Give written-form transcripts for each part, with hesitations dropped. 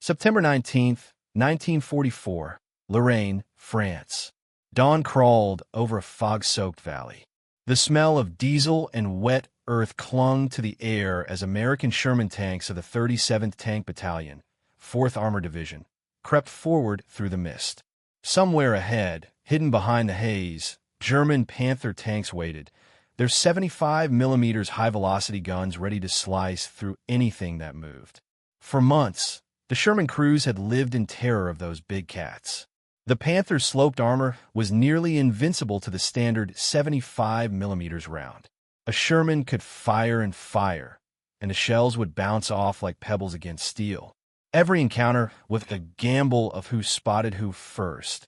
September 19th, 1944, Lorraine, France. Dawn crawled over a fog-soaked valley. The smell of diesel and wet earth clung to the air as American Sherman tanks of the 37th Tank Battalion, 4th Armored Division, crept forward through the mist. Somewhere ahead, hidden behind the haze, German Panther tanks waited, their 75mm high-velocity guns ready to slice through anything that moved. For months, the Sherman crews had lived in terror of those big cats. The Panther's sloped armor was nearly invincible to the standard 75mm round. A Sherman could fire and fire, and the shells would bounce off like pebbles against steel. Every encounter was a gamble of who spotted who first,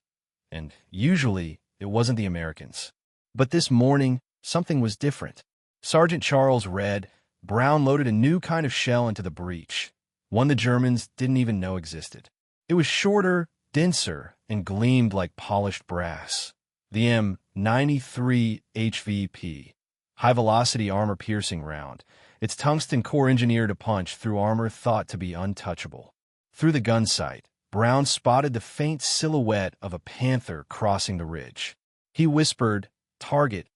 and usually it wasn't the Americans. But this morning, something was different. Sergeant Charles read, Brown loaded a new kind of shell into the breech, one the Germans didn't even know existed. It was shorter, denser, and gleamed like polished brass. The M93 HVAP, high-velocity armor-piercing round, its tungsten core engineered to punch through armor thought to be untouchable. Through the gun sight, Brown spotted the faint silhouette of a Panther crossing the ridge. He whispered, Target,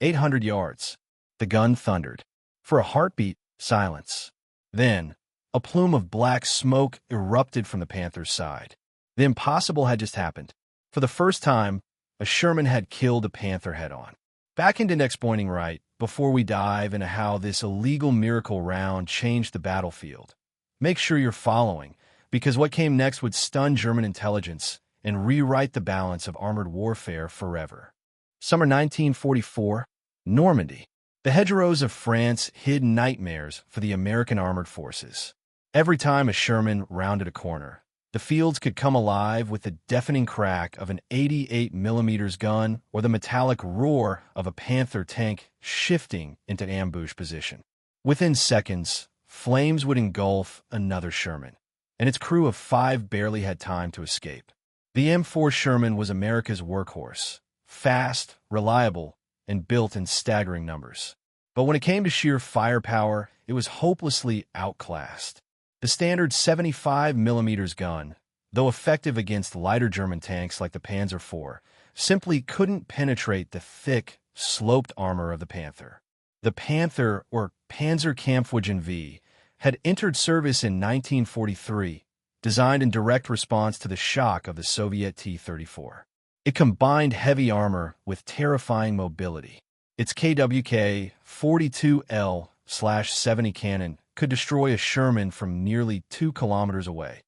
800 yards. The gun thundered. For a heartbeat, silence. Then, a plume of black smoke erupted from the Panther's side. The impossible had just happened. For the first time, a Sherman had killed a Panther head-on. Back into next pointing right, before we dive into how this illegal miracle round changed the battlefield. Make sure you're following, because what came next would stun German intelligence and rewrite the balance of armored warfare forever. Summer 1944, Normandy. The hedgerows of France hid nightmares for the American armored forces. Every time a Sherman rounded a corner, the fields could come alive with the deafening crack of an 88mm gun or the metallic roar of a Panther tank shifting into ambush position. Within seconds, flames would engulf another Sherman, and its crew of 5 barely had time to escape. The M4 Sherman was America's workhorse, fast, reliable, and built in staggering numbers. But when it came to sheer firepower, it was hopelessly outclassed. The standard 75mm gun, though effective against lighter German tanks like the Panzer IV, simply couldn't penetrate the thick, sloped armor of the Panther. The Panther, or Panzer-Kampfwagen V, had entered service in 1943, designed in direct response to the shock of the Soviet T-34. It combined heavy armor with terrifying mobility. Its KWK 42L/70 cannon could destroy a Sherman from nearly 2 kilometers away,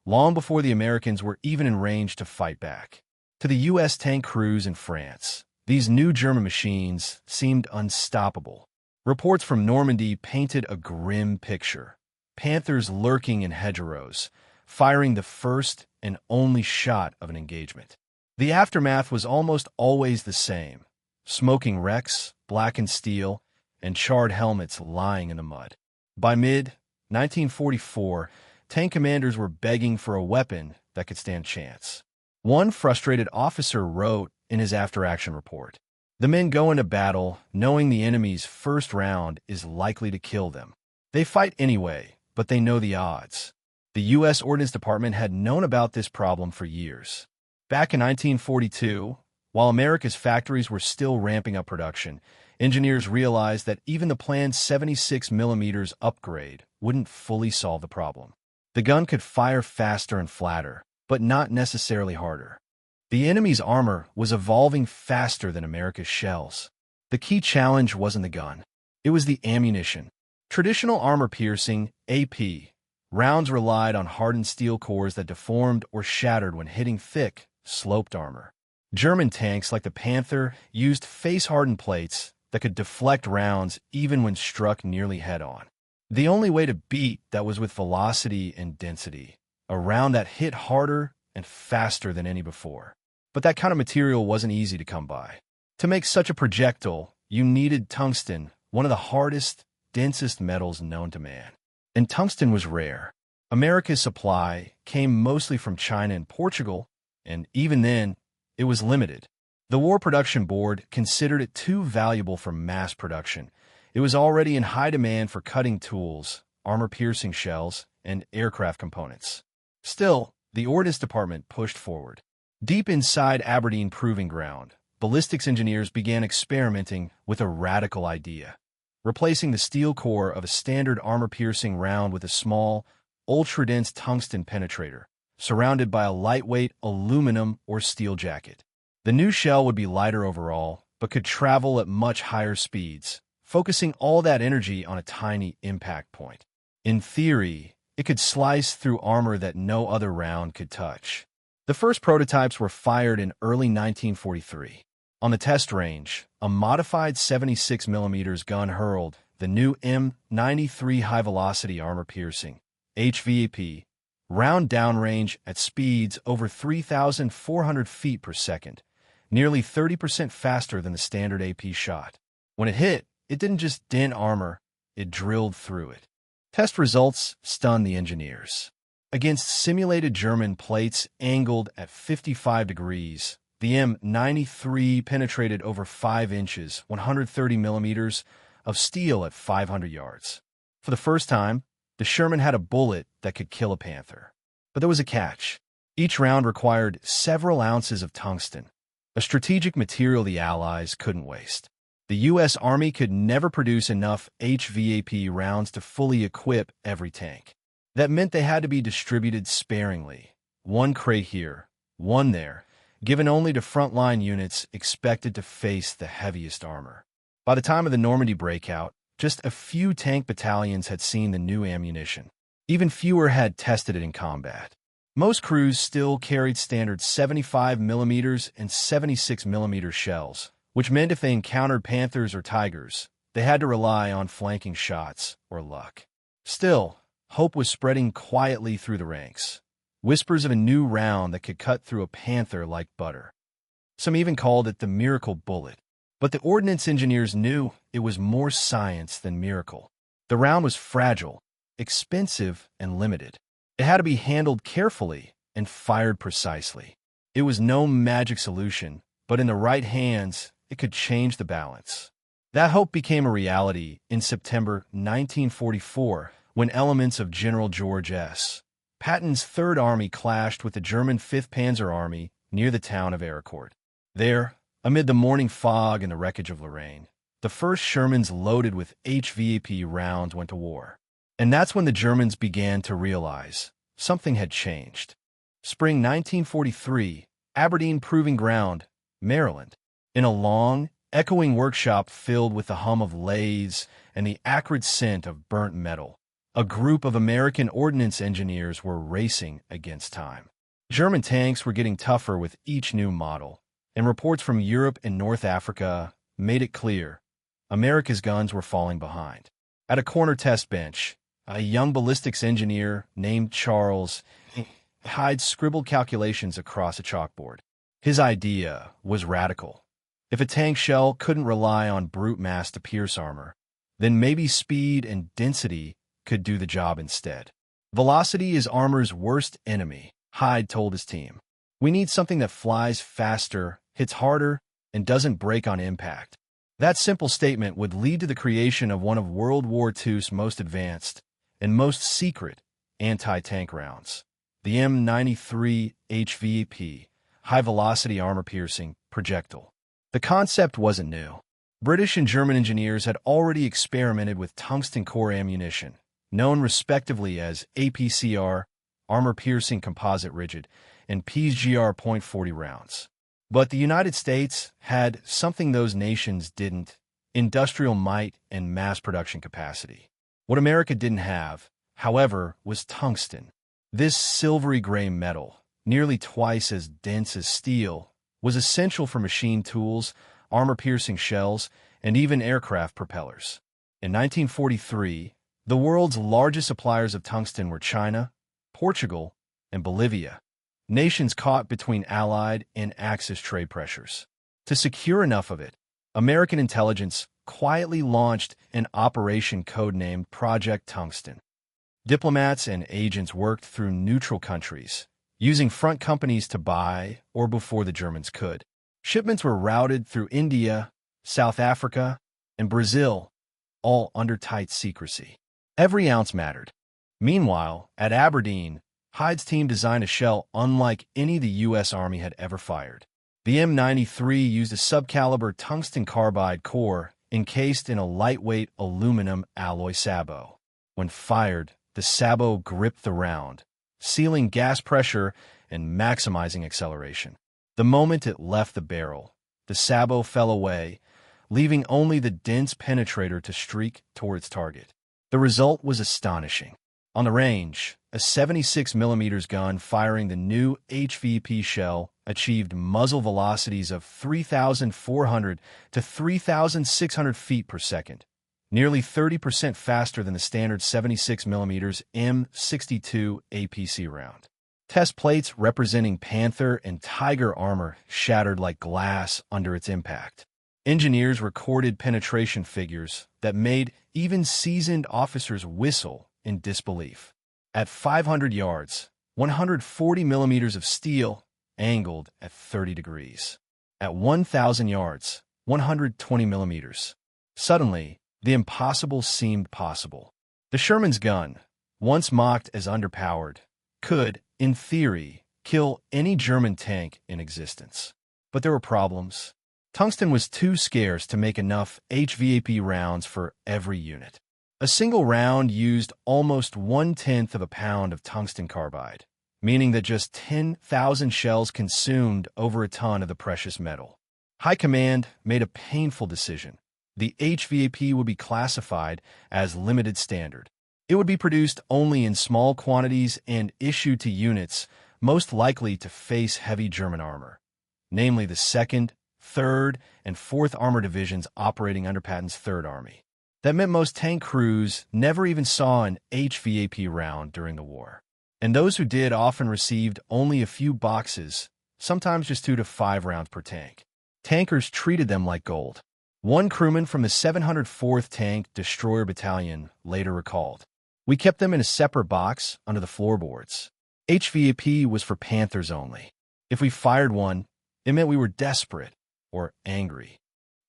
long before the Americans were even in range to fight back. To the U.S. tank crews in France, these new German machines seemed unstoppable. Reports from Normandy painted a grim picture. Panthers lurking in hedgerows, firing the first and only shot of an engagement. The aftermath was almost always the same. Smoking wrecks, blackened steel, and charred helmets lying in the mud. By mid-1944, tank commanders were begging for a weapon that could stand chance. One frustrated officer wrote in his after-action report, "The men go into battle knowing the enemy's first round is likely to kill them. They fight anyway, but they know the odds." The U.S. Ordnance Department had known about this problem for years. Back in 1942, while America's factories were still ramping up production, engineers realized that even the planned 76mm upgrade wouldn't fully solve the problem. The gun could fire faster and flatter, but not necessarily harder. The enemy's armor was evolving faster than America's shells. The key challenge wasn't the gun. It was the ammunition. Traditional armor-piercing, AP, rounds relied on hardened steel cores that deformed or shattered when hitting thick, sloped armor. German tanks like the Panther used face-hardened plates that could deflect rounds even when struck nearly head-on. The only way to beat that was with velocity and density, a round that hit harder and faster than any before. But that kind of material wasn't easy to come by. To make such a projectile, you needed tungsten, one of the hardest, densest metals known to man. And tungsten was rare. America's supply came mostly from China and Portugal, and even then, it was limited. The War Production Board considered it too valuable for mass production. It was already in high demand for cutting tools, armor-piercing shells, and aircraft components. Still, the Ordnance Department pushed forward. Deep inside Aberdeen Proving Ground, ballistics engineers began experimenting with a radical idea, replacing the steel core of a standard armor-piercing round with a small, ultra-dense tungsten penetrator, surrounded by a lightweight aluminum or steel jacket. The new shell would be lighter overall, but could travel at much higher speeds, focusing all that energy on a tiny impact point. In theory, it could slice through armor that no other round could touch. The first prototypes were fired in early 1943. On the test range, a modified 76mm gun hurled the new M93 high-velocity armor-piercing HVAP round downrange at speeds over 3,400 feet per second, nearly 30% faster than the standard AP shot. When it hit, it didn't just dent armor, it drilled through it. Test results stunned the engineers. Against simulated German plates angled at 55 degrees, the M93 penetrated over 5 inches, 130 millimeters, of steel at 500 yards. For the first time, the Sherman had a bullet that could kill a Panther. But there was a catch. Each round required several ounces of tungsten, a strategic material the Allies couldn't waste. The U.S. Army could never produce enough HVAP rounds to fully equip every tank. That meant they had to be distributed sparingly, one crate here, one there, given only to frontline units expected to face the heaviest armor. By the time of the Normandy breakout, just a few tank battalions had seen the new ammunition. Even fewer had tested it in combat. Most crews still carried standard 75mm and 76mm shells, which meant if they encountered Panthers or Tigers, they had to rely on flanking shots or luck. Still, hope was spreading quietly through the ranks. Whispers of a new round that could cut through a Panther like butter. Some even called it the miracle bullet. But the ordnance engineers knew it was more science than miracle. The round was fragile, expensive, and limited. It had to be handled carefully and fired precisely. It was no magic solution, but in the right hands, it could change the balance. That hope became a reality in September 1944 when elements of General George S. Patton's Third Army clashed with the German 5th Panzer Army near the town of Ericourt. There, amid the morning fog and the wreckage of Lorraine, the first Shermans loaded with HVAP rounds went to war. And that's when the Germans began to realize something had changed. Spring 1943, Aberdeen Proving Ground, Maryland. In a long, echoing workshop filled with the hum of lathes and the acrid scent of burnt metal, a group of American ordnance engineers were racing against time. German tanks were getting tougher with each new model, and reports from Europe and North Africa made it clear America's guns were falling behind. At a corner test bench, a young ballistics engineer named Charles Hyde scribbled calculations across a chalkboard. His idea was radical. If a tank shell couldn't rely on brute mass to pierce armor, then maybe speed and density could do the job instead. Velocity is armor's worst enemy, Hyde told his team. We need something that flies faster, hits harder, and doesn't break on impact. That simple statement would lead to the creation of one of World War II's most advanced and most secret anti-tank rounds, the M93 HVAP, high-velocity armor-piercing projectile. The concept wasn't new. British and German engineers had already experimented with tungsten core ammunition, known respectively as APCR, armor-piercing composite rigid, and PGR .40 rounds. But the United States had something those nations didn't: industrial might and mass production capacity. What America didn't have, however, was tungsten. This silvery gray metal, nearly twice as dense as steel, was essential for machine tools, armor-piercing shells, and even aircraft propellers. In 1943, the world's largest suppliers of tungsten were China, Portugal, and Bolivia, nations caught between Allied and Axis trade pressures. To secure enough of it, American intelligence quietly launched an operation codenamed Project Tungsten. Diplomats and agents worked through neutral countries, using front companies to buy or before the Germans could. Shipments were routed through India, South Africa, and Brazil, all under tight secrecy. Every ounce mattered. Meanwhile, at Aberdeen, Hyde's team designed a shell unlike any the U.S. Army had ever fired. The M93 used a subcaliber tungsten carbide core encased in a lightweight aluminum alloy sabot. When fired, the sabot gripped the round, sealing gas pressure and maximizing acceleration. The moment it left the barrel, the sabot fell away, leaving only the dense penetrator to streak toward its target. The result was astonishing. On the range, a 76mm gun firing the new HVAP shell achieved muzzle velocities of 3,400 to 3,600 feet per second, nearly 30% faster than the standard 76mm M62 APC round. Test plates representing Panther and Tiger armor shattered like glass under its impact. Engineers recorded penetration figures that made even seasoned officers whistle in disbelief. At 500 yards, 140 millimeters of steel angled at 30 degrees. At 1,000 yards, 120 millimeters. Suddenly, the impossible seemed possible. The Sherman's gun, once mocked as underpowered, could, in theory, kill any German tank in existence. But there were problems. Tungsten was too scarce to make enough HVAP rounds for every unit. A single round used almost 1/10 of a pound of tungsten carbide, meaning that just 10,000 shells consumed over a ton of the precious metal. High Command made a painful decision. The HVAP would be classified as limited standard. It would be produced only in small quantities and issued to units most likely to face heavy German armor, namely the 2nd, 3rd, and 4th Armor Divisions operating under Patton's 3rd Army. That meant most tank crews never even saw an HVAP round during the war. And those who did often received only a few boxes, sometimes just 2 to 5 rounds per tank. Tankers treated them like gold. One crewman from the 704th Tank Destroyer Battalion later recalled, "We kept them in a separate box under the floorboards. HVAP was for Panthers only. If we fired one, it meant we were desperate or angry."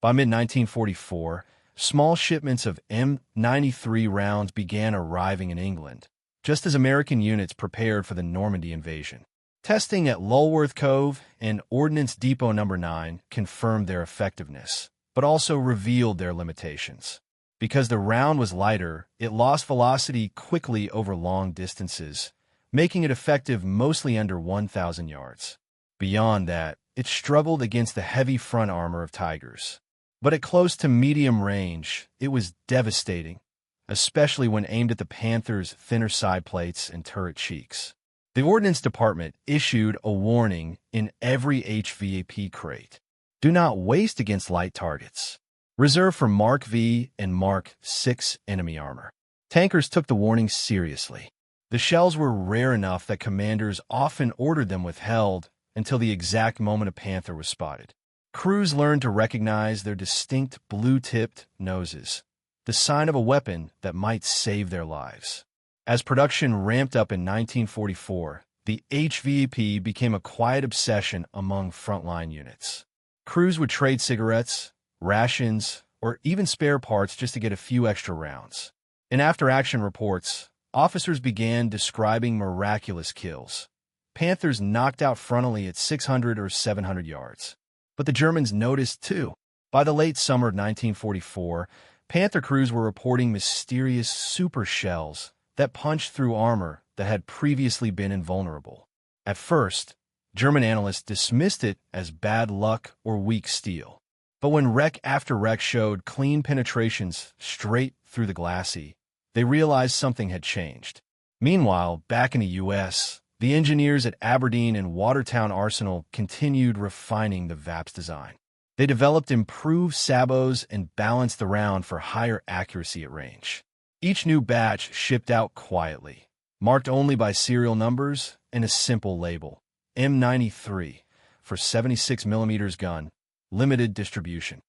By mid-1944, small shipments of M93 rounds began arriving in England, just as American units prepared for the Normandy invasion. Testing at Lulworth Cove and Ordnance Depot No. 9 confirmed their effectiveness, but also revealed their limitations. Because the round was lighter, it lost velocity quickly over long distances, making it effective mostly under 1,000 yards. Beyond that, it struggled against the heavy front armor of Tigers. But at close to medium range, it was devastating, especially when aimed at the Panther's thinner side plates and turret cheeks. The Ordnance Department issued a warning in every HVAP crate: do not waste against light targets. Reserved for Mark V and Mark VI enemy armor. Tankers took the warning seriously. The shells were rare enough that commanders often ordered them withheld until the exact moment a Panther was spotted. Crews learned to recognize their distinct blue-tipped noses, the sign of a weapon that might save their lives. As production ramped up in 1944, the HVAP became a quiet obsession among frontline units. Crews would trade cigarettes, rations, or even spare parts just to get a few extra rounds. In after-action reports, officers began describing miraculous kills. Panthers knocked out frontally at 600 or 700 yards. But the Germans noticed, too. By the late summer of 1944, Panther crews were reporting mysterious super shells that punched through armor that had previously been invulnerable. At first, German analysts dismissed it as bad luck or weak steel. But when wreck after wreck showed clean penetrations straight through the glacis, they realized something had changed. Meanwhile, back in the U.S., the engineers at Aberdeen and Watertown Arsenal continued refining the VAP's design. They developed improved sabots and balanced the round for higher accuracy at range. Each new batch shipped out quietly, marked only by serial numbers and a simple label: M93 for 76mm gun, limited distribution.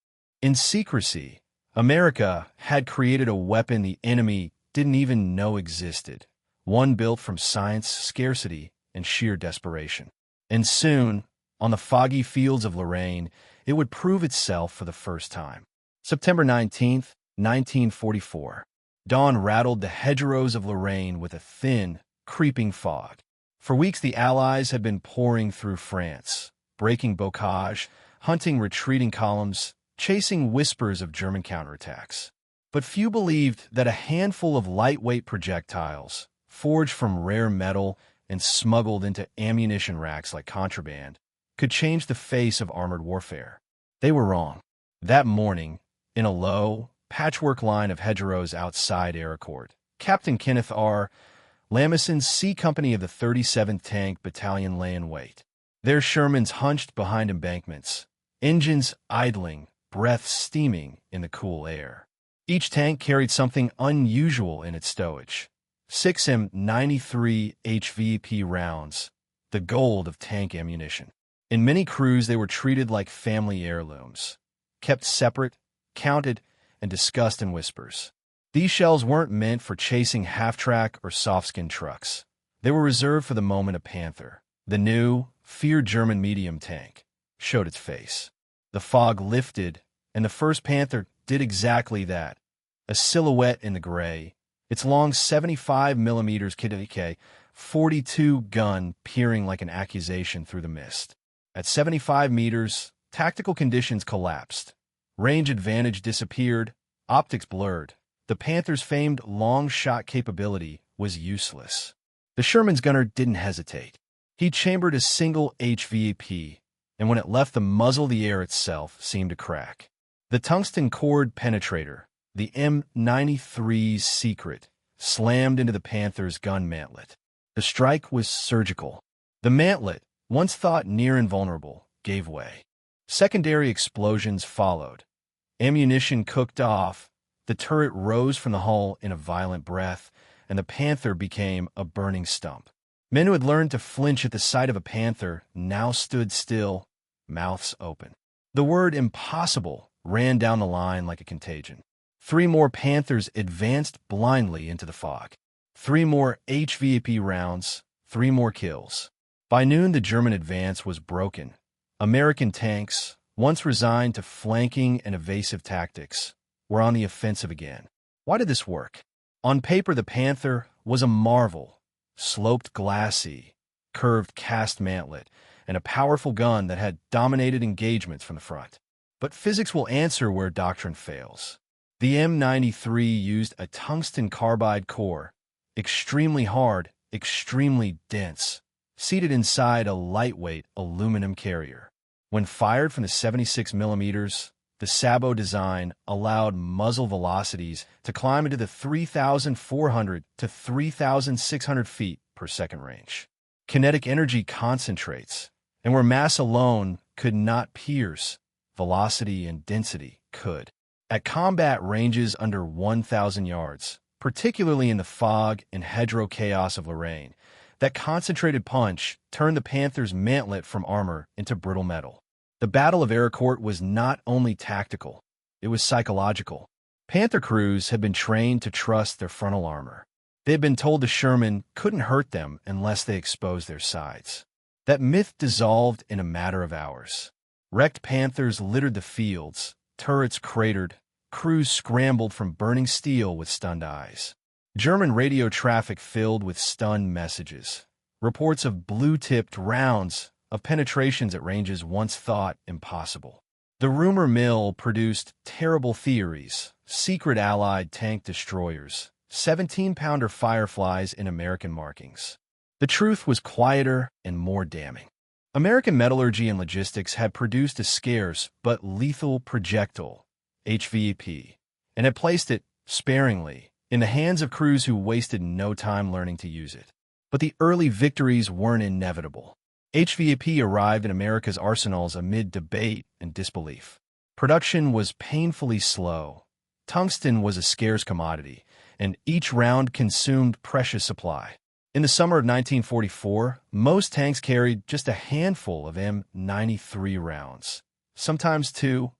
In secrecy, America had created a weapon the enemy didn't even know existed, one built from science, scarcity, and sheer desperation. And soon, on the foggy fields of Lorraine, it would prove itself for the first time. September 19th, 1944. Dawn rattled the hedgerows of Lorraine with a thin, creeping fog. For weeks, the Allies had been pouring through France, breaking bocage, hunting retreating columns, chasing whispers of German counterattacks. But few believed that a handful of lightweight projectiles, forged from rare metal and smuggled into ammunition racks like contraband, could change the face of armored warfare. They were wrong. That morning, in a low, patchwork line of hedgerows outside Ericourt, Captain Kenneth R. Lamison's C Company of the 37th Tank Battalion lay in wait. Their Shermans hunched behind embankments, engines idling, breath steaming in the cool air. Each tank carried something unusual in its stowage. 6 M93 HVAP rounds, the gold of tank ammunition. In many crews, they were treated like family heirlooms, kept separate, counted, and discussed in whispers. These shells weren't meant for chasing half-track or soft-skin trucks. They were reserved for the moment a Panther, the new, feared German medium tank, showed its face. The fog lifted, and the first Panther did exactly that. A silhouette in the gray, its long 75mm KWK 42 gun peering like an accusation through the mist. At 75 meters, tactical conditions collapsed. Range advantage disappeared, optics blurred. The Panther's famed long-shot capability was useless. The Sherman's gunner didn't hesitate. He chambered a single HVAP, and when it left the muzzle, the air itself seemed to crack. The tungsten cord penetrator, the M93's secret, slammed into the Panther's gun mantlet. The strike was surgical. The mantlet, once thought near invulnerable, gave way. Secondary explosions followed. Ammunition cooked off, the turret rose from the hull in a violent breath, and the Panther became a burning stump. Men who had learned to flinch at the sight of a Panther now stood still, mouths open. The word impossible ran down the line like a contagion. 3 more Panthers advanced blindly into the fog. 3 more HVAP rounds, 3 more kills. By noon, the German advance was broken. American tanks, once resigned to flanking and evasive tactics, were on the offensive again. Why did this work? On paper, the Panther was a marvel. Sloped glacis, curved cast mantlet, and a powerful gun that had dominated engagements from the front. But physics will answer where doctrine fails. The M93 used a tungsten carbide core, extremely hard, extremely dense, seated inside a lightweight aluminum carrier. When fired from the 76mm, the sabot design allowed muzzle velocities to climb into the 3,400 to 3,600 feet per second range. Kinetic energy concentrates, and where mass alone could not pierce, velocity and density could. At combat ranges under 1,000 yards, particularly in the fog and hedgerow chaos of Lorraine, that concentrated punch turned the Panther's mantlet from armor into brittle metal. The Battle of Ericourt was not only tactical, it was psychological. Panther crews had been trained to trust their frontal armor. They had been told the Sherman couldn't hurt them unless they exposed their sides. That myth dissolved in a matter of hours. Wrecked Panthers littered the fields, turrets cratered, crews scrambled from burning steel with stunned eyes. German radio traffic filled with stunned messages. Reports of blue-tipped rounds, of penetrations at ranges once thought impossible. The rumor mill produced terrible theories, secret Allied tank destroyers, 17-pounder Fireflies in American markings. The truth was quieter and more damning. American metallurgy and logistics had produced a scarce but lethal projectile, HVAP, and had placed it, sparingly, in the hands of crews who wasted no time learning to use it. But the early victories weren't inevitable. HVAP arrived in America's arsenals amid debate and disbelief. Production was painfully slow. Tungsten was a scarce commodity, and each round consumed precious supply. In the summer of 1944, most tanks carried just a handful of M93 rounds, sometimes 2,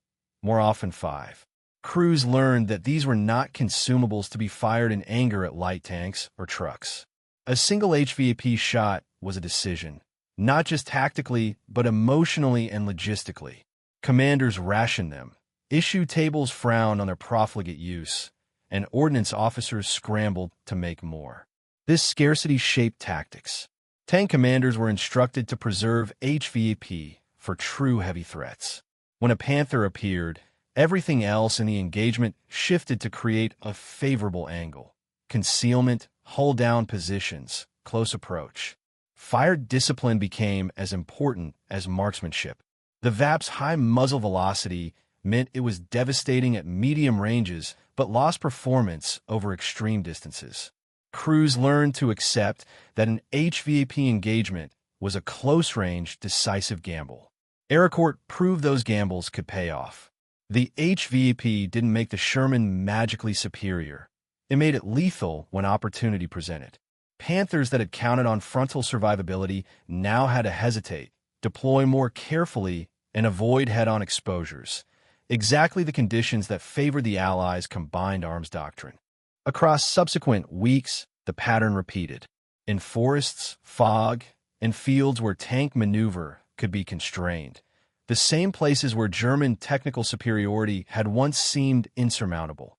more often 5. Crews learned that these were not consumables to be fired in anger at light tanks or trucks. A single HVAP shot was a decision, not just tactically, but emotionally and logistically. Commanders rationed them, issue tables frowned on their profligate use, and ordnance officers scrambled to make more. This scarcity shaped tactics. Tank commanders were instructed to preserve HVAP for true heavy threats. When a Panther appeared, everything else in the engagement shifted to create a favorable angle. Concealment, hull-down positions, close approach. Fire discipline became as important as marksmanship. The VAP's high muzzle velocity meant it was devastating at medium ranges but lost performance over extreme distances. Crews learned to accept that an HVAP engagement was a close-range, decisive gamble. Aircourt proved those gambles could pay off. The HVAP didn't make the Sherman magically superior. It made it lethal when opportunity presented. Panthers that had counted on frontal survivability now had to hesitate, deploy more carefully, and avoid head-on exposures. Exactly the conditions that favored the Allies' combined arms doctrine. Across subsequent weeks, the pattern repeated. In forests, fog, and fields where tank maneuver could be constrained, the same places where German technical superiority had once seemed insurmountable,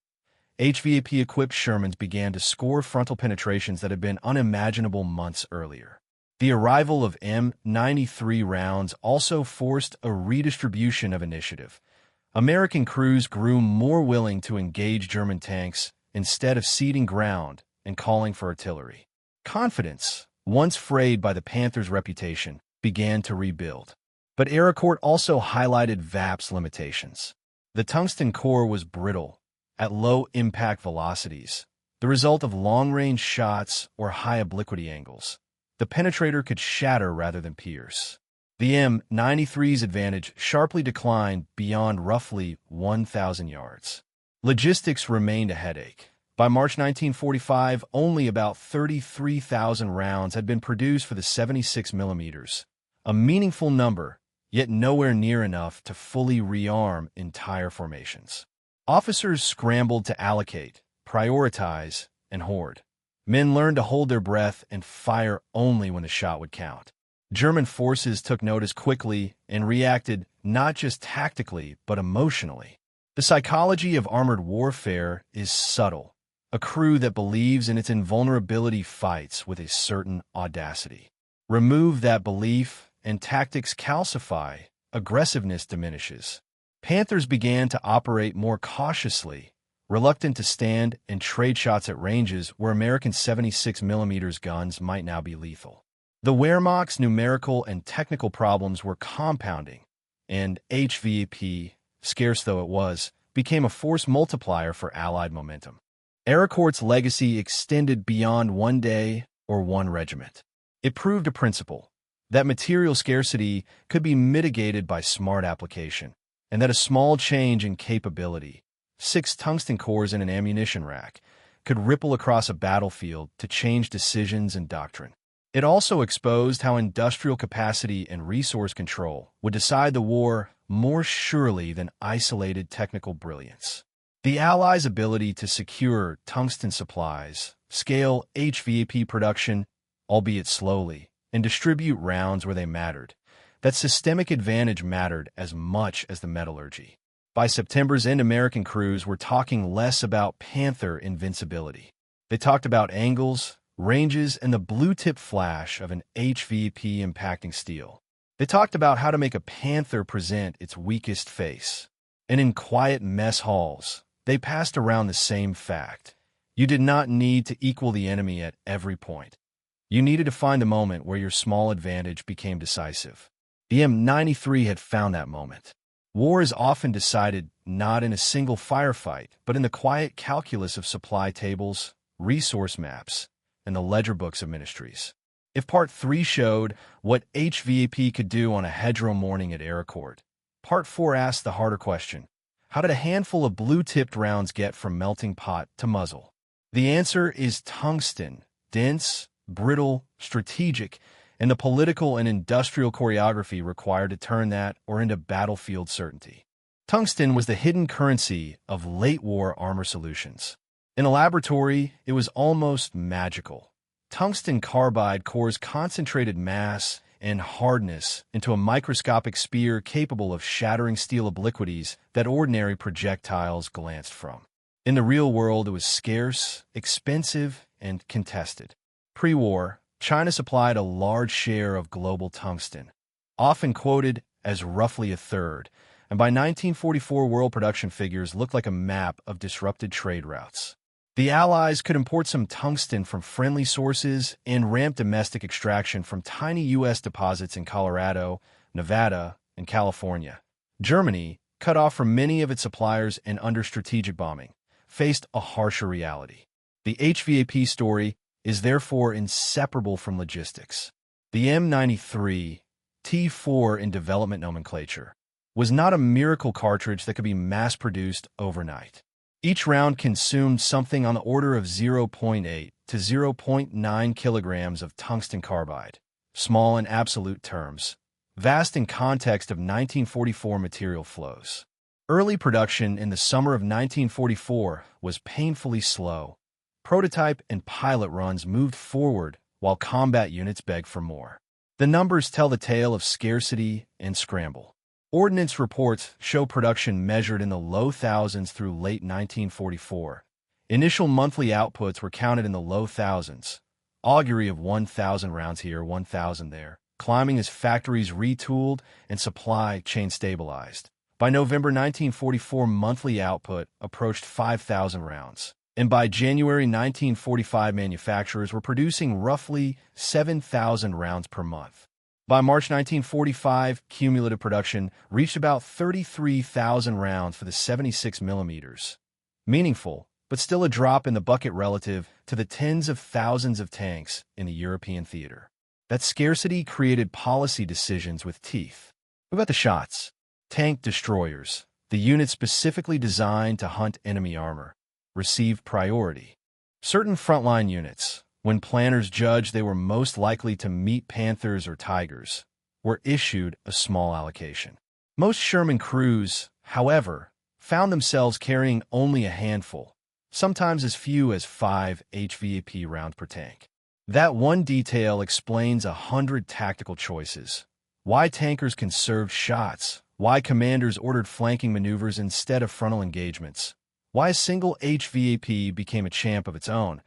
HVAP-equipped Shermans began to score frontal penetrations that had been unimaginable months earlier. The arrival of M93 rounds also forced a redistribution of initiative. American crews grew more willing to engage German tanks instead of ceding ground and calling for artillery. Confidence, once frayed by the Panther's reputation, began to rebuild. But Aircourt also highlighted VAP's limitations. The tungsten core was brittle, at low impact velocities, the result of long-range shots or high obliquity angles. The penetrator could shatter rather than pierce. The M93's advantage sharply declined beyond roughly 1,000 yards. Logistics remained a headache. By March 1945, only about 33,000 rounds had been produced for the 76mm, a meaningful number, yet nowhere near enough to fully rearm entire formations. Officers scrambled to allocate, prioritize, and hoard. Men learned to hold their breath and fire only when the shot would count. German forces took notice quickly and reacted not just tactically but emotionally. The psychology of armored warfare is subtle. A crew that believes in its invulnerability fights with a certain audacity. Remove that belief, and tactics calcify, aggressiveness diminishes. Panthers began to operate more cautiously, reluctant to stand and trade shots at ranges where American 76mm guns might now be lethal. The Wehrmacht's numerical and technical problems were compounding, and HVAP, scarce though it was, became a force multiplier for Allied momentum. Aircourt's legacy extended beyond one day or one regiment. It proved a principle, that material scarcity could be mitigated by smart application, and that a small change in capability, 6 tungsten cores in an ammunition rack, could ripple across a battlefield to change decisions and doctrine. It also exposed how industrial capacity and resource control would decide the war more surely than isolated technical brilliance. The Allies' ability to secure tungsten supplies, scale HVAP production, albeit slowly, and distribute rounds where they mattered, that systemic advantage mattered as much as the metallurgy. By September's end, American crews were talking less about Panther invincibility. They talked about angles, ranges, and the blue-tip flash of an HVAP impacting steel. They talked about how to make a Panther present its weakest face. And in quiet mess halls, they passed around the same fact. You did not need to equal the enemy at every point. You needed to find the moment where your small advantage became decisive. The M93 had found that moment. War is often decided not in a single firefight, but in the quiet calculus of supply tables, resource maps, and the ledger books of ministries. If Part 3 showed what HVAP could do on a hedgerow morning at Aircourt, Part 4 asked the harder question: how did a handful of blue-tipped rounds get from melting pot to muzzle? The answer is tungsten, dense, brittle, strategic, and the political and industrial choreography required to turn that or into battlefield certainty. Tungsten was the hidden currency of late-war armor solutions. In a laboratory, it was almost magical. Tungsten carbide cores concentrated mass and hardness into a microscopic spear capable of shattering steel obliquities that ordinary projectiles glanced from. In the real world, it was scarce, expensive, and contested. Pre-war, China supplied a large share of global tungsten, often quoted as roughly a third, and by 1944 world production figures looked like a map of disrupted trade routes. The Allies could import some tungsten from friendly sources and ramp domestic extraction from tiny U.S. deposits in Colorado, Nevada, and California. Germany, cut off from many of its suppliers and under strategic bombing, faced a harsher reality. The HVAP story is therefore inseparable from logistics. The M93, T4 in development nomenclature, was not a miracle cartridge that could be mass-produced overnight. Each round consumed something on the order of 0.8 to 0.9 kilograms of tungsten carbide, small in absolute terms, vast in context of 1944 material flows. Early production in the summer of 1944 was painfully slow. Prototype and pilot runs moved forward while combat units begged for more. The numbers tell the tale of scarcity and scramble. Ordnance reports show production measured in the low thousands through late 1944. Initial monthly outputs were counted in the low thousands, augury of 1,000 rounds here, 1,000 there, climbing as factories retooled and supply chain stabilized. By November 1944, monthly output approached 5,000 rounds, and by January 1945, manufacturers were producing roughly 7,000 rounds per month. By March 1945, cumulative production reached about 33,000 rounds for the 76mm. Meaningful, but still a drop in the bucket relative to the tens of thousands of tanks in the European theater. That scarcity created policy decisions with teeth. What about the shots? Tank destroyers, the unit specifically designed to hunt enemy armor, received priority. Certain frontline units, when planners judged they were most likely to meet Panthers or Tigers, were issued a small allocation. Most Sherman crews, however, found themselves carrying only a handful, sometimes as few as 5 HVAP rounds per tank. That one detail explains 100 tactical choices. Why tankers conserved shots, why commanders ordered flanking maneuvers instead of frontal engagements, why a single HVAP became a champ of its own,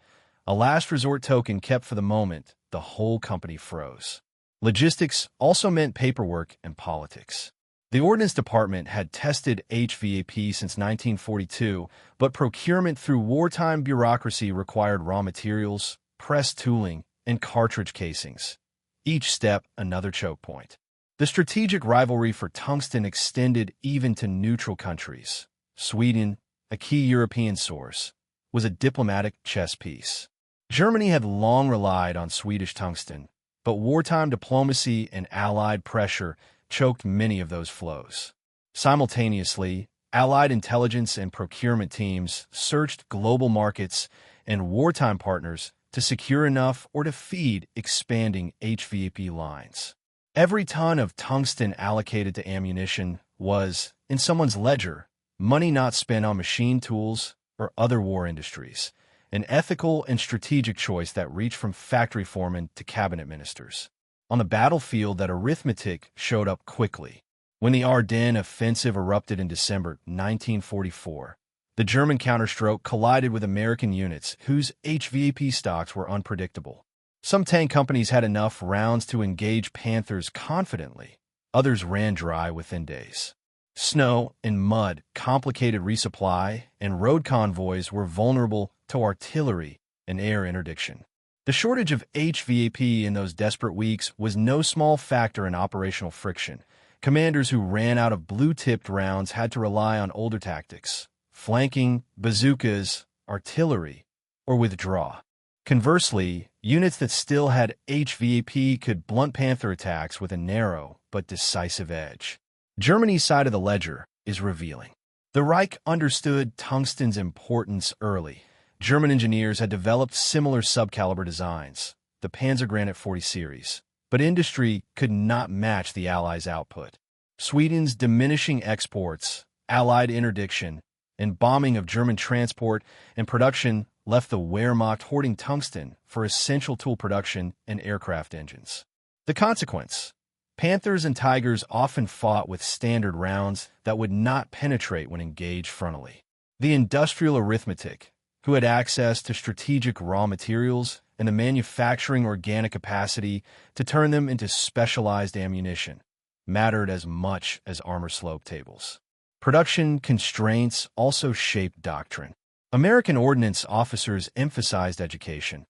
a last resort token kept for the moment the whole company froze. Logistics also meant paperwork and politics. The Ordnance Department had tested HVAP since 1942, but procurement through wartime bureaucracy required raw materials, press tooling, and cartridge casings. Each step another choke point. The strategic rivalry for tungsten extended even to neutral countries. Sweden, a key European source, was a diplomatic chess piece. Germany had long relied on Swedish tungsten, but wartime diplomacy and Allied pressure choked many of those flows. Simultaneously, Allied intelligence and procurement teams searched global markets and wartime partners to secure enough or to feed expanding HVAP lines. Every ton of tungsten allocated to ammunition was, in someone's ledger, money not spent on machine tools or other war industries, an ethical and strategic choice that reached from factory foremen to cabinet ministers. On the battlefield, that arithmetic showed up quickly. When the Ardennes offensive erupted in December 1944, the German counterstroke collided with American units whose HVAP stocks were unpredictable. Some tank companies had enough rounds to engage Panthers confidently. Others ran dry within days. Snow and mud complicated resupply, and road convoys were vulnerable to artillery and air interdiction. The shortage of HVAP in those desperate weeks was no small factor in operational friction. Commanders who ran out of blue-tipped rounds had to rely on older tactics, flanking, bazookas, artillery, or withdraw. Conversely, units that still had HVAP could blunt Panther attacks with a narrow but decisive edge. Germany's side of the ledger is revealing. The Reich understood tungsten's importance early. German engineers had developed similar subcaliber designs, the Panzer Granite 40 series, but industry could not match the Allies' output. Sweden's diminishing exports, Allied interdiction, and bombing of German transport and production left the Wehrmacht hoarding tungsten for essential tool production and aircraft engines. The consequence: Panthers and Tigers often fought with standard rounds that would not penetrate when engaged frontally. The industrial arithmetic, who had access to strategic raw materials and the manufacturing organic capacity to turn them into specialized ammunition mattered as much as armor slope tables. Production constraints also shaped doctrine. American ordnance officers emphasized education.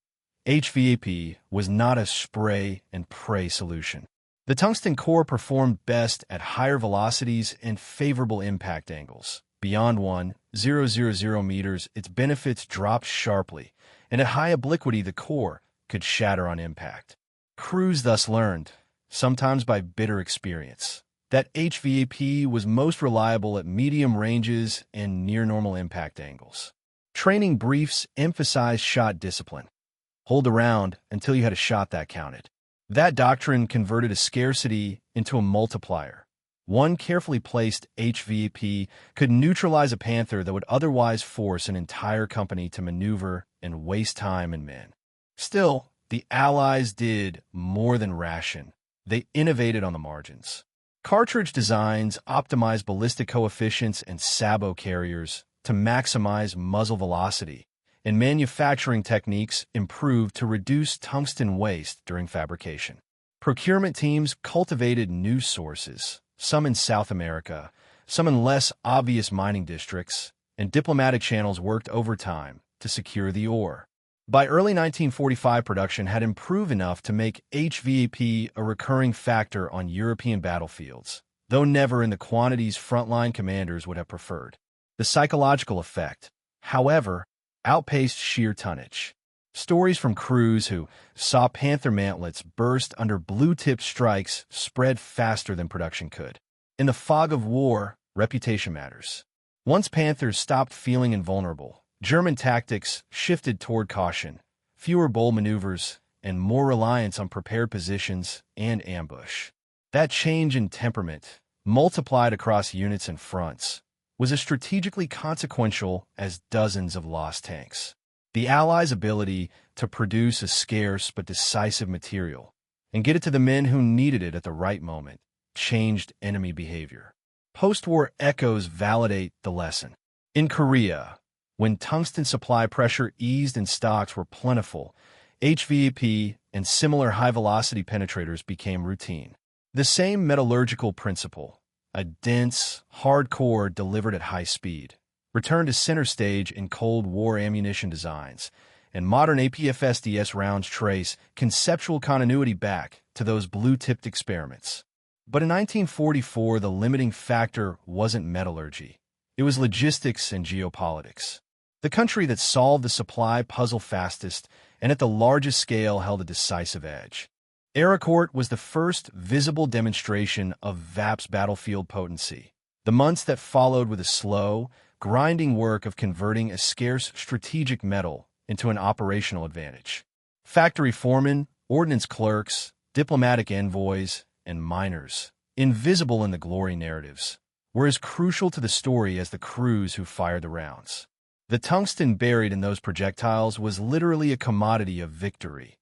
HVAP was not a spray-and-pray solution. The tungsten core performed best at higher velocities and favorable impact angles. Beyond 1,000 meters, its benefits dropped sharply, and at high obliquity the core could shatter on impact. Crews thus learned, sometimes by bitter experience, that HVAP was most reliable at medium ranges and near-normal impact angles. Training briefs emphasized shot discipline. Hold around until you had a shot that counted. That doctrine converted a scarcity into a multiplier. One carefully placed HVAP could neutralize a Panther that would otherwise force an entire company to maneuver and waste time and men. Still, the Allies did more than ration. They innovated on the margins. Cartridge designs optimized ballistic coefficients and sabot carriers to maximize muzzle velocity, and manufacturing techniques improved to reduce tungsten waste during fabrication. Procurement teams cultivated new sources, some in South America, some in less obvious mining districts, and diplomatic channels worked overtime to secure the ore. By early 1945, production had improved enough to make HVAP a recurring factor on European battlefields, though never in the quantities frontline commanders would have preferred. The psychological effect, however, outpaced sheer tonnage. Stories from crews who saw Panther mantlets burst under blue-tipped strikes spread faster than production could. In the fog of war, reputation matters. Once Panthers stopped feeling invulnerable, German tactics shifted toward caution, fewer bold maneuvers, and more reliance on prepared positions and ambush. That change in temperament, multiplied across units and fronts, was as strategically consequential as dozens of lost tanks. The Allies' ability to produce a scarce but decisive material and get it to the men who needed it at the right moment changed enemy behavior. Post-war echoes validate the lesson. In Korea, when tungsten supply pressure eased and stocks were plentiful, HVAP and similar high-velocity penetrators became routine. The same metallurgical principle, a dense, hard core delivered at high speed, returned to center stage in Cold War ammunition designs, and modern APFSDS rounds trace conceptual continuity back to those blue-tipped experiments. But in 1944, the limiting factor wasn't metallurgy. It was logistics and geopolitics. The country that solved the supply puzzle fastest and at the largest scale held a decisive edge. Aracourt was the first visible demonstration of VAP's battlefield potency. The months that followed were the slow, grinding work of converting a scarce strategic metal into an operational advantage. Factory foremen, ordnance clerks, diplomatic envoys, and miners, invisible in the glory narratives, were as crucial to the story as the crews who fired the rounds. The tungsten buried in those projectiles was literally a commodity of victory.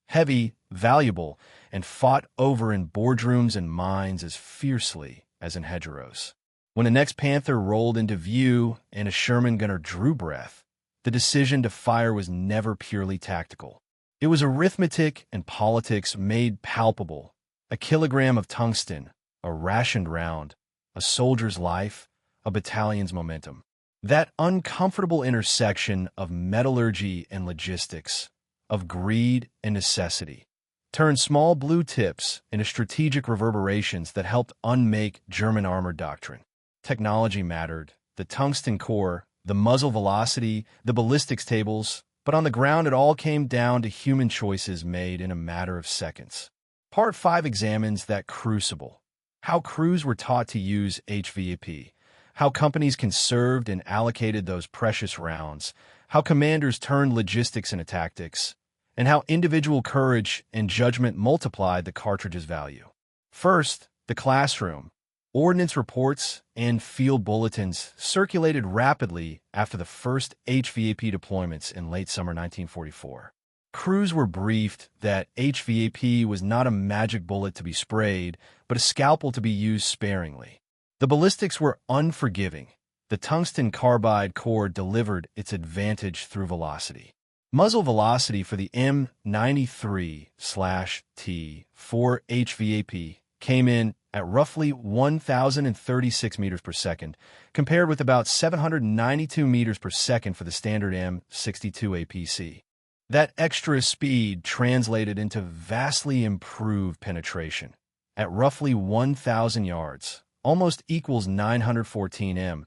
Heavy, valuable, and fought over in boardrooms and mines as fiercely as in hedgerows. When the next Panther rolled into view and a Sherman gunner drew breath, the decision to fire was never purely tactical. It was arithmetic and politics made palpable. A kilogram of tungsten, a rationed round, a soldier's life, a battalion's momentum. That uncomfortable intersection of metallurgy and logistics, of greed and necessity, turned small blue tips into strategic reverberations that helped unmake German armor doctrine. Technology mattered, the tungsten core, the muzzle velocity, the ballistics tables, but on the ground it all came down to human choices made in a matter of seconds. Part 5 examines that crucible, how crews were taught to use HVAP, how companies conserved and allocated those precious rounds, how commanders turned logistics into tactics, and how individual courage and judgment multiplied the cartridge's value. First, the classroom. Ordnance reports and field bulletins circulated rapidly after the first HVAP deployments in late summer 1944. Crews were briefed that HVAP was not a magic bullet to be sprayed, but a scalpel to be used sparingly. The ballistics were unforgiving. The tungsten carbide core delivered its advantage through velocity. Muzzle velocity for the M93/T4 HVAP came in at roughly 1,036 meters per second, compared with about 792 meters per second for the standard M62 APC. That extra speed translated into vastly improved penetration. At roughly 1,000 yards, almost equals 914 m,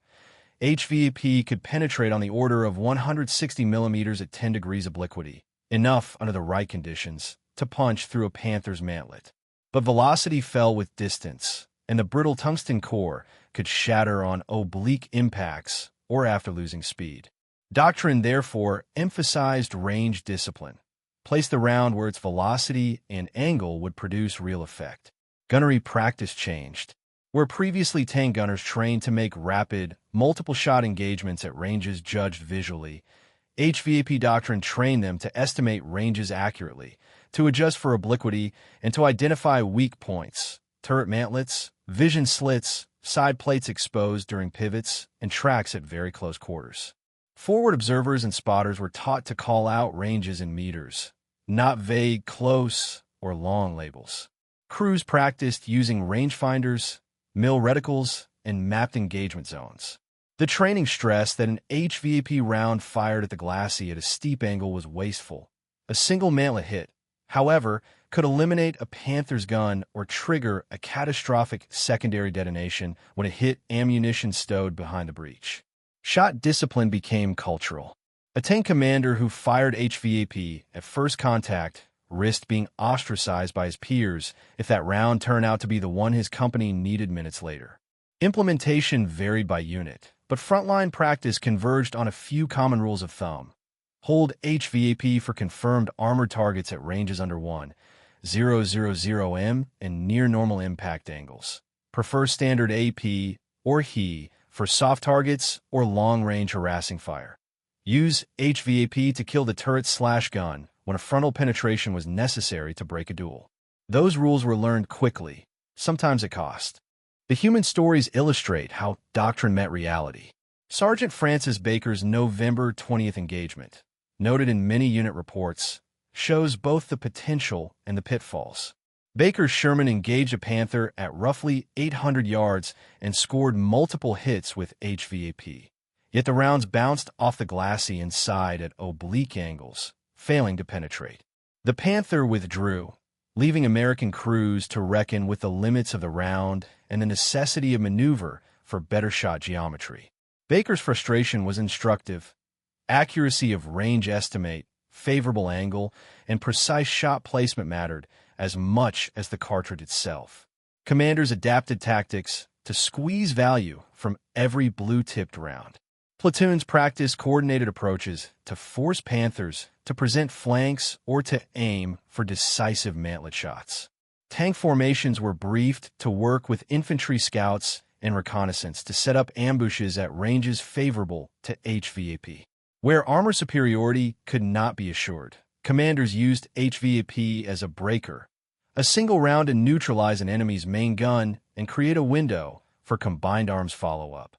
HVAP could penetrate on the order of 160 millimeters at 10 degrees obliquity, enough under the right conditions to punch through a Panther's mantlet. But velocity fell with distance, and the brittle tungsten core could shatter on oblique impacts or after losing speed. Doctrine, therefore, emphasized range discipline, placed the round where its velocity and angle would produce real effect. Gunnery practice changed. Where previously tank gunners trained to make rapid, multiple-shot engagements at ranges judged visually, HVAP doctrine trained them to estimate ranges accurately, to adjust for obliquity, and to identify weak points, turret mantlets, vision slits, side plates exposed during pivots, and tracks at very close quarters. Forward observers and spotters were taught to call out ranges in meters, not vague close or long labels. Crews practiced using rangefinders, mill reticles, and mapped engagement zones. The training stressed that an HVAP round fired at the glacis at a steep angle was wasteful. A single mantlet hit, however, could eliminate a Panther's gun or trigger a catastrophic secondary detonation when it hit ammunition stowed behind the breech. Shot discipline became cultural. A tank commander who fired HVAP at first contact risked being ostracized by his peers if that round turned out to be the one his company needed minutes later. Implementation varied by unit, but frontline practice converged on a few common rules of thumb. Hold HVAP for confirmed armored targets at ranges under 1,000 m and near normal impact angles. Prefer standard AP or HE for soft targets or long-range harassing fire. Use HVAP to kill the turret/gun when a frontal penetration was necessary to break a duel. Those rules were learned quickly, sometimes at cost. The human stories illustrate how doctrine met reality. Sergeant Francis Baker's November 20th engagement, noted in many unit reports, shows both the potential and the pitfalls. Baker's Sherman engaged a Panther at roughly 800 yards and scored multiple hits with HVAP. Yet the rounds bounced off the glacis and side at oblique angles, failing to penetrate. The Panther withdrew, leaving American crews to reckon with the limits of the round and the necessity of maneuver for better shot geometry. Baker's frustration was instructive. Accuracy of range estimate, favorable angle, and precise shot placement mattered as much as the cartridge itself. Commanders adapted tactics to squeeze value from every blue-tipped round. Platoons practiced coordinated approaches to force Panthers to present flanks or to aim for decisive mantlet shots. Tank formations were briefed to work with infantry scouts and reconnaissance to set up ambushes at ranges favorable to HVAP. Where armor superiority could not be assured, commanders used HVAP as a breaker, a single round to neutralize an enemy's main gun and create a window for combined arms follow-up.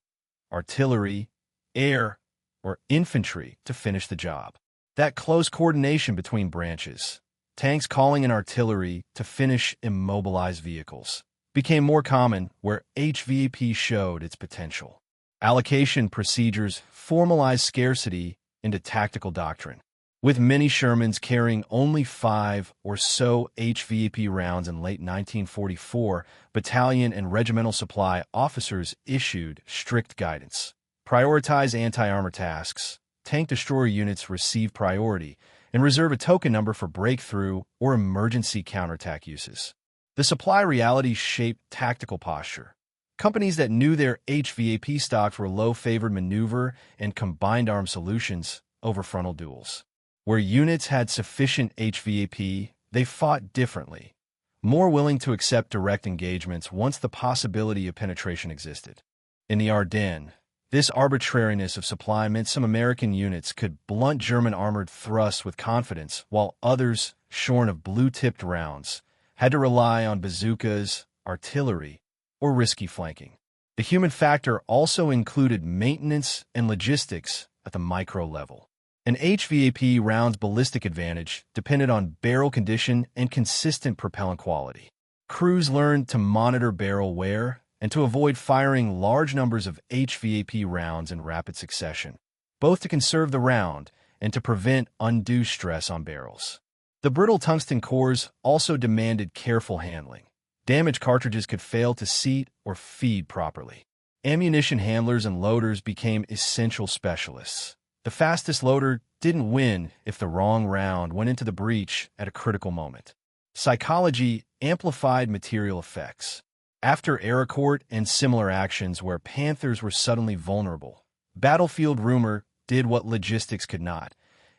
Artillery, air, or infantry to finish the job. That close coordination between branches, tanks calling in artillery to finish immobilized vehicles, became more common where HVAP showed its potential. Allocation procedures formalized scarcity into tactical doctrine, with many Shermans carrying only 5 or so HVAP rounds in late 1944, battalion and regimental supply officers issued strict guidance. Prioritize anti-armor tasks, tank destroyer units receive priority, and reserve a token number for breakthrough or emergency counterattack uses. The supply reality shaped tactical posture. Companies that knew their HVAP stocks were low favored maneuver and combined arm solutions over frontal duels. Where units had sufficient HVAP, they fought differently, more willing to accept direct engagements once the possibility of penetration existed. In the Ardennes, this arbitrariness of supply meant some American units could blunt German armored thrusts with confidence, while others, shorn of blue-tipped rounds, had to rely on bazookas, artillery, or risky flanking. The human factor also included maintenance and logistics at the micro level. An HVAP round's ballistic advantage depended on barrel condition and consistent propellant quality. Crews learned to monitor barrel wear and to avoid firing large numbers of HVAP rounds in rapid succession, both to conserve the round and to prevent undue stress on barrels. The brittle tungsten cores also demanded careful handling. Damaged cartridges could fail to seat or feed properly. Ammunition handlers and loaders became essential specialists. The fastest loader didn't win if the wrong round went into the breech at a critical moment. Psychology amplified material effects. After Aracourt and similar actions where Panthers were suddenly vulnerable, battlefield rumor did what logistics could not.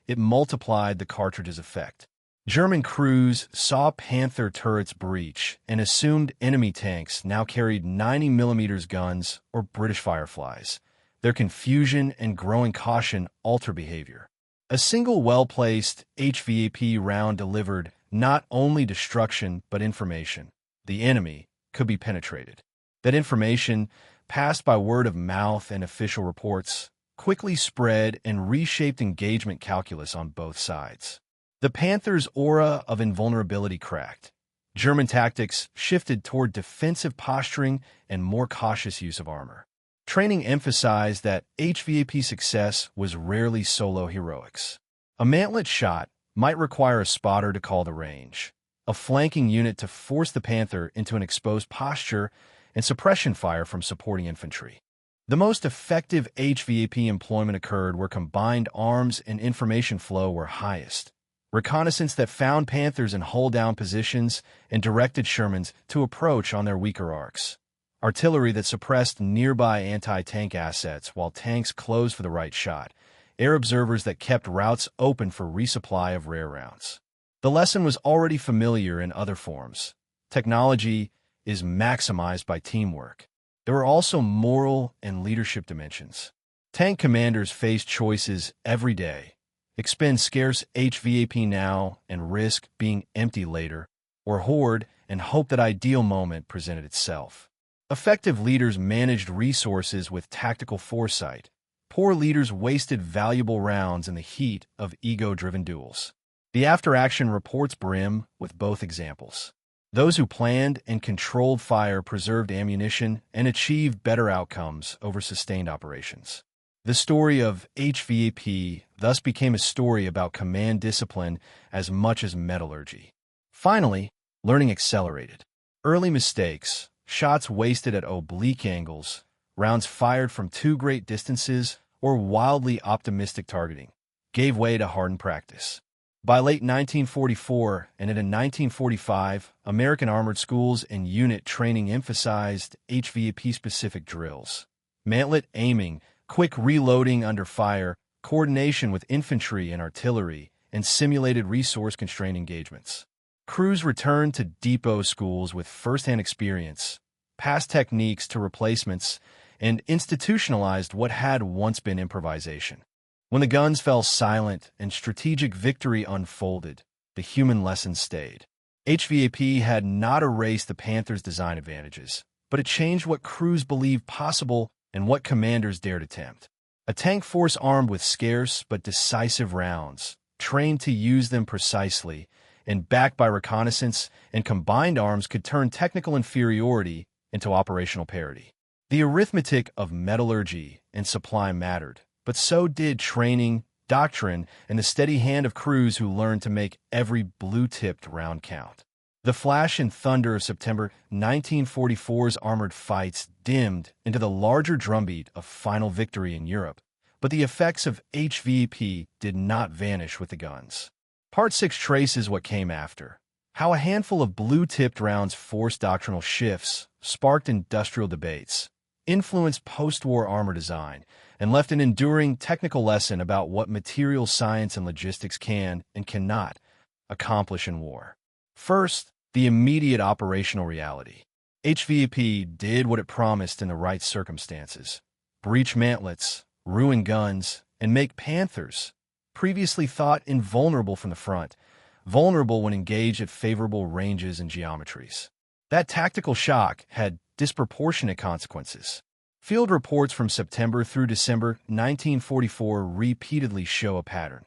It multiplied the cartridge's effect. German crews saw Panther turrets breach and assumed enemy tanks now carried 90mm guns or British Fireflies. Their confusion and growing caution altered behavior. A single well-placed HVAP round delivered not only destruction but information. The enemy could be penetrated. That information, passed by word of mouth and official reports, quickly spread and reshaped engagement calculus on both sides. The Panther's aura of invulnerability cracked. German tactics shifted toward defensive posturing and more cautious use of armor. Training emphasized that HVAP success was rarely solo heroics. A mantlet shot might require a spotter to call the range, a flanking unit to force the Panther into an exposed posture, and suppression fire from supporting infantry. The most effective HVAP employment occurred where combined arms and information flow were highest. Reconnaissance that found Panthers in hull-down positions and directed Shermans to approach on their weaker arcs. Artillery that suppressed nearby anti-tank assets while tanks closed for the right shot. Air observers that kept routes open for resupply of rare rounds. The lesson was already familiar in other forms. Technology is maximized by teamwork. There were also moral and leadership dimensions. Tank commanders faced choices every day. Expend scarce HVAP now and risk being empty later, or hoard and hope that ideal moment presented itself. Effective leaders managed resources with tactical foresight. Poor leaders wasted valuable rounds in the heat of ego-driven duels. The after-action reports brim with both examples. Those who planned and controlled fire preserved ammunition and achieved better outcomes over sustained operations. The story of HVAP thus became a story about command discipline as much as metallurgy. Finally, learning accelerated. Early mistakes, shots wasted at oblique angles, rounds fired from too great distances, or wildly optimistic targeting, gave way to hardened practice. By late 1944 and into 1945, American armored schools and unit training emphasized HVAP-specific drills. Mantlet aiming, quick reloading under fire, coordination with infantry and artillery, and simulated resource-constrained engagements. Crews returned to depot schools with first-hand experience, passed techniques to replacements, and institutionalized what had once been improvisation. When the guns fell silent and strategic victory unfolded, the human lesson stayed. HVAP had not erased the Panther's design advantages, but it changed what crews believed possible and what commanders dared attempt. A tank force armed with scarce but decisive rounds, trained to use them precisely, and backed by reconnaissance and combined arms could turn technical inferiority into operational parity. The arithmetic of metallurgy and supply mattered, but so did training, doctrine, and the steady hand of crews who learned to make every blue-tipped round count. The flash and thunder of September 1944's armored fights dimmed into the larger drumbeat of final victory in Europe, but the effects of HVAP did not vanish with the guns. Part 6 traces what came after. How a handful of blue-tipped rounds forced doctrinal shifts, sparked industrial debates, influenced post-war armor design, and left an enduring technical lesson about what material science and logistics can and cannot accomplish in war. First, the immediate operational reality. HVAP did what it promised in the right circumstances. Breach mantlets, ruin guns, and make Panthers, previously thought invulnerable from the front, vulnerable when engaged at favorable ranges and geometries. That tactical shock had disproportionate consequences. Field reports from September through December 1944 repeatedly show a pattern.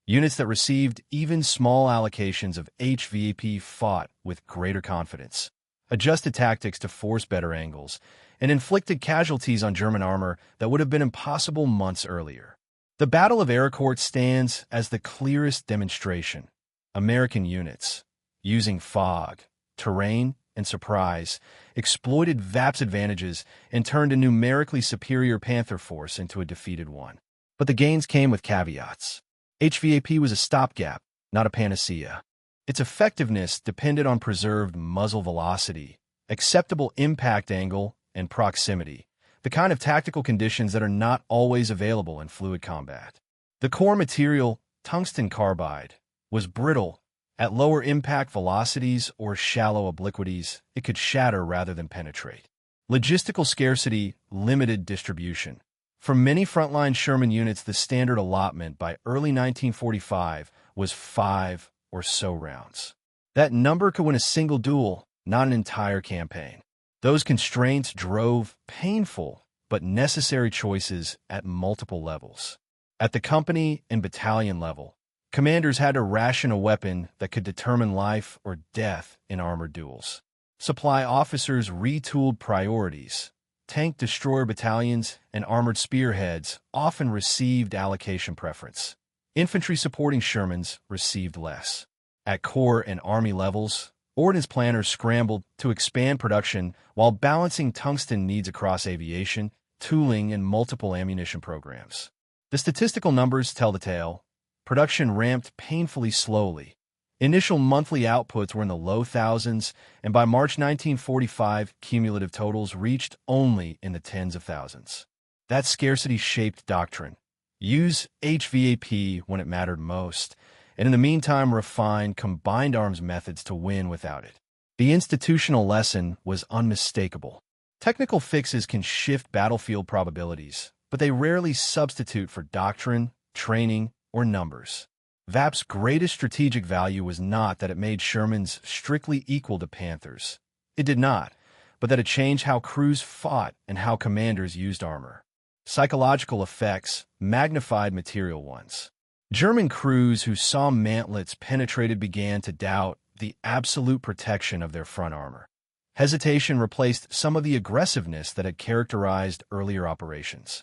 Units that received even small allocations of HVAP fought with greater confidence, adjusted tactics to force better angles, and inflicted casualties on German armor that would have been impossible months earlier. The Battle of Ericourt stands as the clearest demonstration. American units, using fog, terrain, and surprise, exploited VAP's advantages and turned a numerically superior Panther force into a defeated one. But the gains came with caveats. HVAP was a stopgap, not a panacea. Its effectiveness depended on preserved muzzle velocity, acceptable impact angle, and proximity, the kind of tactical conditions that are not always available in fluid combat. The core material, tungsten carbide, was brittle. At lower impact velocities or shallow obliquities, it could shatter rather than penetrate. Logistical scarcity limited distribution. For many frontline Sherman units, the standard allotment by early 1945 was 5 or so rounds. That number could win a single duel, not an entire campaign. Those constraints drove painful but necessary choices at multiple levels. At the company and battalion level, commanders had to ration a weapon that could determine life or death in armored duels. Supply officers retooled priorities. Tank destroyer battalions and armored spearheads often received allocation preference. Infantry supporting Shermans received less. At corps and army levels, ordnance planners scrambled to expand production while balancing tungsten needs across aviation, tooling, and multiple ammunition programs. The statistical numbers tell the tale. Production ramped painfully slowly. Initial monthly outputs were in the low thousands, and by March 1945, cumulative totals reached only in the tens of thousands. That scarcity shaped doctrine. Use HVAP when it mattered most, and in the meantime refine combined arms methods to win without it. The institutional lesson was unmistakable. Technical fixes can shift battlefield probabilities, but they rarely substitute for doctrine, training, or numbers. VAP's greatest strategic value was not that it made Shermans strictly equal to Panthers. It did not, but that it changed how crews fought and how commanders used armor. Psychological effects magnified material ones. German crews who saw mantlets penetrated began to doubt the absolute protection of their front armor. Hesitation replaced some of the aggressiveness that had characterized earlier operations.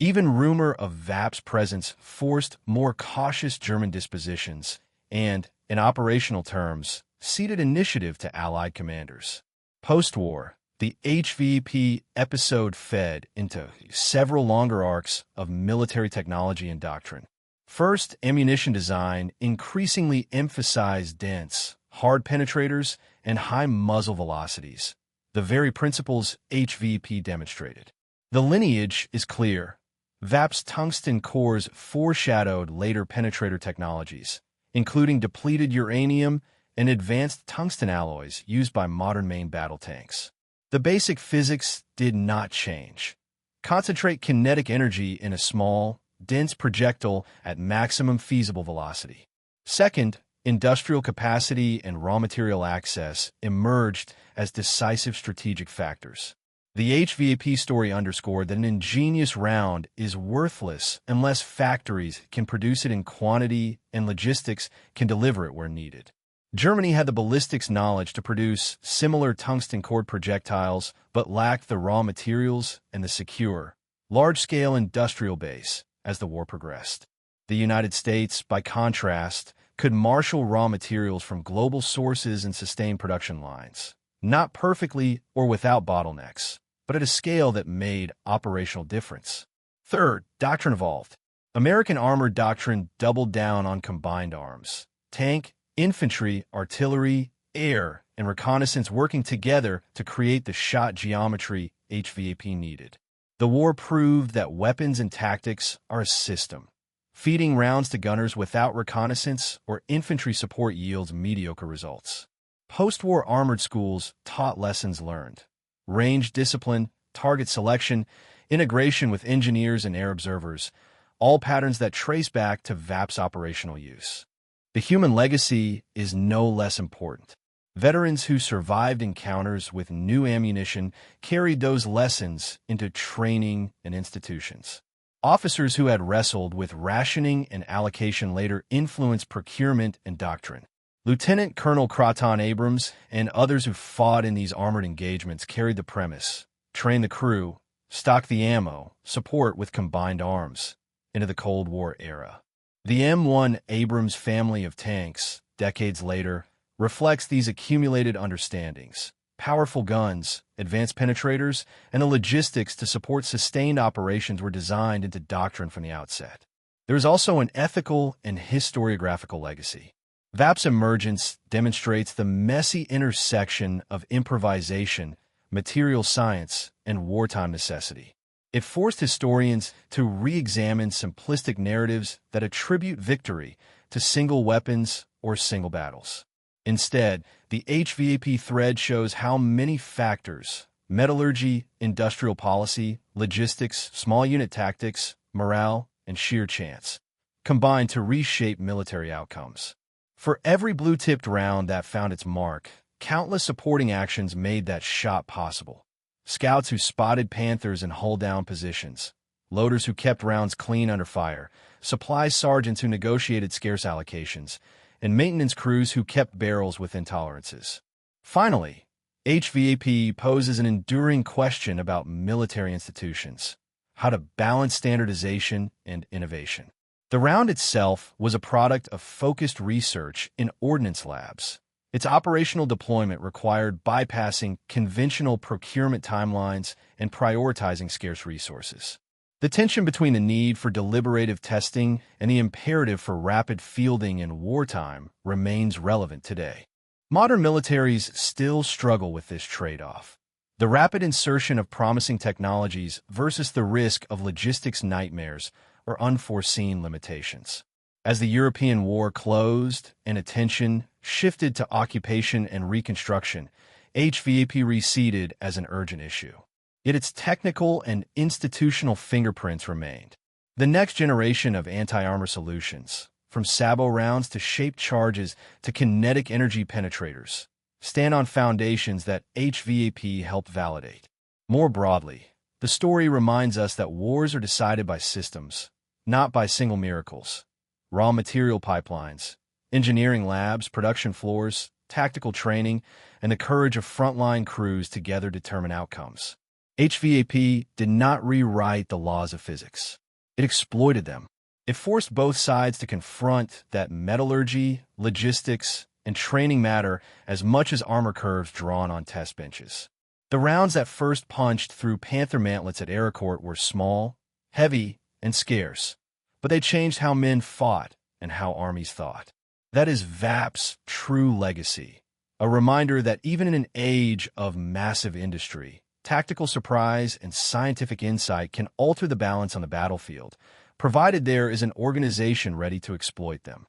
Even rumor of VAP's presence forced more cautious German dispositions and, in operational terms, ceded initiative to Allied commanders. Post-war, the HVAP episode fed into several longer arcs of military technology and doctrine. First, ammunition design increasingly emphasized dense, hard penetrators and high muzzle velocities, the very principles HVAP demonstrated. The lineage is clear. VAP's tungsten cores foreshadowed later penetrator technologies, including depleted uranium and advanced tungsten alloys used by modern main battle tanks. The basic physics did not change. Concentrate kinetic energy in a small, dense projectile at maximum feasible velocity. Second, industrial capacity and raw material access emerged as decisive strategic factors. The HVAP story underscored that an ingenious round is worthless unless factories can produce it in quantity and logistics can deliver it where needed. Germany had the ballistics knowledge to produce similar tungsten-cored projectiles, but lacked the raw materials and the secure, large-scale industrial base as the war progressed. The United States, by contrast, could marshal raw materials from global sources and sustain production lines, not perfectly or without bottlenecks, but at a scale that made operational difference. Third, doctrine evolved. American armored doctrine doubled down on combined arms. Tank, infantry, artillery, air, and reconnaissance working together to create the shot geometry HVAP needed. The war proved that weapons and tactics are a system. Feeding rounds to gunners without reconnaissance or infantry support yields mediocre results. Post-war armored schools taught lessons learned. Range discipline, target selection, integration with engineers and air observers, all patterns that trace back to VAP's operational use. The human legacy is no less important. Veterans who survived encounters with new ammunition carried those lessons into training and institutions. Officers who had wrestled with rationing and allocation later influenced procurement and doctrine. Lieutenant Colonel Croton Abrams and others who fought in these armored engagements carried the premise: train the crew, stock the ammo, support with combined arms, into the Cold War era. The M1 Abrams family of tanks, decades later, reflects these accumulated understandings: powerful guns, advanced penetrators, and the logistics to support sustained operations were designed into doctrine from the outset. There is also an ethical and historiographical legacy. VAP's emergence demonstrates the messy intersection of improvisation, material science, and wartime necessity. It forced historians to re-examine simplistic narratives that attribute victory to single weapons or single battles. Instead, the HVAP thread shows how many factors — metallurgy, industrial policy, logistics, small unit tactics, morale, and sheer chance — combine to reshape military outcomes. For every blue-tipped round that found its mark, countless supporting actions made that shot possible. Scouts who spotted Panthers in hull-down positions, loaders who kept rounds clean under fire, supply sergeants who negotiated scarce allocations, and maintenance crews who kept barrels within tolerances. Finally, HVAP poses an enduring question about military institutions: how to balance standardization and innovation. The round itself was a product of focused research in ordnance labs. Its operational deployment required bypassing conventional procurement timelines and prioritizing scarce resources. The tension between the need for deliberative testing and the imperative for rapid fielding in wartime remains relevant today. Modern militaries still struggle with this trade-off: the rapid insertion of promising technologies versus the risk of logistics nightmares or unforeseen limitations. As the European War closed and attention shifted to occupation and reconstruction, HVAP receded as an urgent issue. Yet its technical and institutional fingerprints remained. The next generation of anti-armor solutions, from sabot rounds to shaped charges to kinetic energy penetrators, stand on foundations that HVAP helped validate. More broadly, the story reminds us that wars are decided by systems, not by single miracles. Raw material pipelines, engineering labs, production floors, tactical training, and the courage of frontline crews together determine outcomes. HVAP did not rewrite the laws of physics. It exploited them. It forced both sides to confront that metallurgy, logistics, and training matter as much as armor curves drawn on test benches. The rounds that first punched through Panther mantlets at Aracourt were small, heavy, and scarce, but they changed how men fought and how armies thought. That is VAP's true legacy, a reminder that even in an age of massive industry, tactical surprise and scientific insight can alter the balance on the battlefield, provided there is an organization ready to exploit them.